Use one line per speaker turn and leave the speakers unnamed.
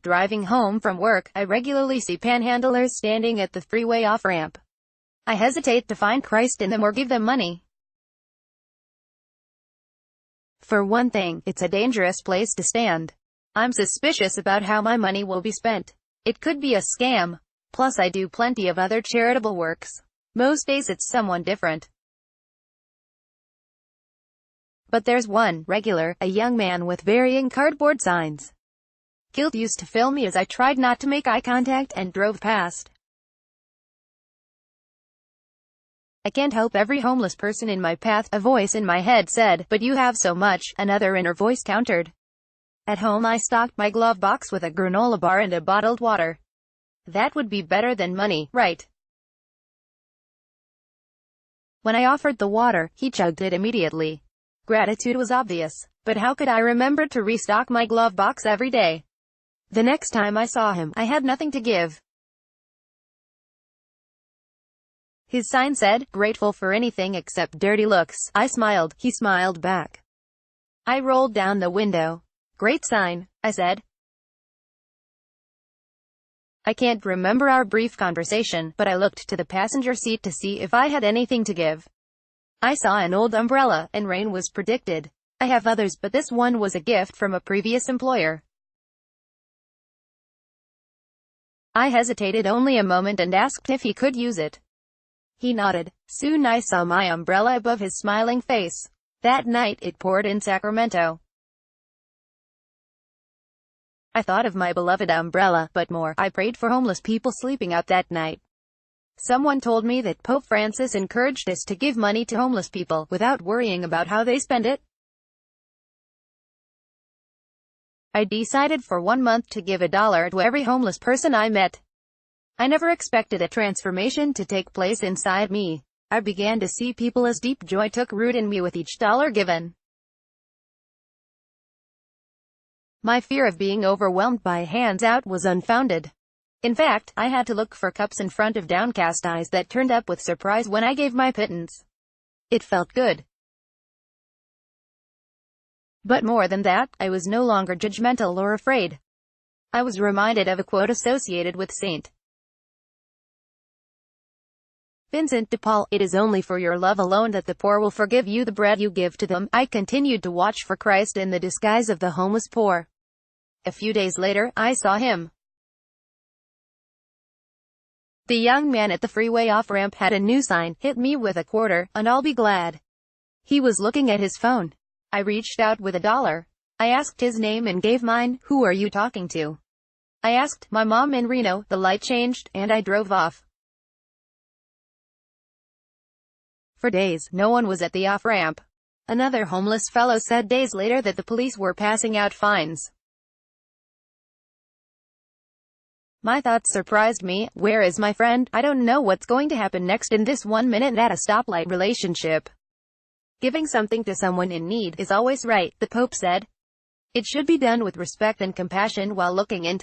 Driving home from work, I regularly see panhandlers standing at the freeway off-ramp. I hesitate to find Christ in them or give them money. For one thing, it's a dangerous place to stand. I'm suspicious about how my money will be spent. It could be a scam. Plus I do plenty of other charitable works. Most days it's someone different. But there's one regular, a young man with varying cardboard signs. Guilt used to fill me as I tried not to make eye contact and drove past. I can't help every homeless person in my path, a voice in my head said, but you have so much, another inner voice countered. At home I stocked my glove box with a granola bar and a bottled water. That would be better than money, right? When I offered the water, he chugged it immediately. Gratitude was obvious, but how could I remember to restock my glove box every day? The next time I saw him, I had nothing to give. His sign said, grateful for anything except dirty looks. I smiled. He smiled back. I rolled down the window. Great sign, I said. I can't remember our brief conversation, but I looked to the passenger seat to see if I had anything to give. I saw an old umbrella, and rain was predicted. I have others, but this one was a gift from a previous employer. I hesitated only a moment and asked if he could use it. He nodded. Soon I saw my umbrella above his smiling face. That night, it poured in Sacramento. I thought of my beloved umbrella, but more, I prayed for homeless people sleeping out that night. Someone told me that Pope Francis encouraged us to give money to homeless people, without worrying about how they spend it. I decided for 1 month to give $1 to every homeless person I met. I never expected a transformation to take place inside me. I began to see people as deep joy took root in me with each dollar given. My fear of being overwhelmed by hands out was unfounded. In fact, I had to look for cups in front of downcast eyes that turned up with surprise when I gave my pittance. It felt good. But more than that, I was no longer judgmental or afraid. I was reminded of a quote associated with St. Vincent de Paul, "It is only for your love alone that the poor will forgive you the bread you give to them." I continued to watch for Christ in the disguise of the homeless poor. A few days later, I saw him. The young man at the freeway off-ramp had a new sign, "Hit me with a quarter, and I'll be glad." He was looking at his phone. I reached out with $1. I asked his name and gave mine. "Who are you talking to?" I asked. "My mom in Reno." The light changed, and I drove off. For days, no one was at the off-ramp. Another homeless fellow said days later that the police were passing out fines. My thoughts surprised me. Where is my friend? I don't know what's going to happen next in this 1 minute at a stoplight relationship. Giving something to someone in need is always right, the Pope said. It should be done with respect and compassion while looking into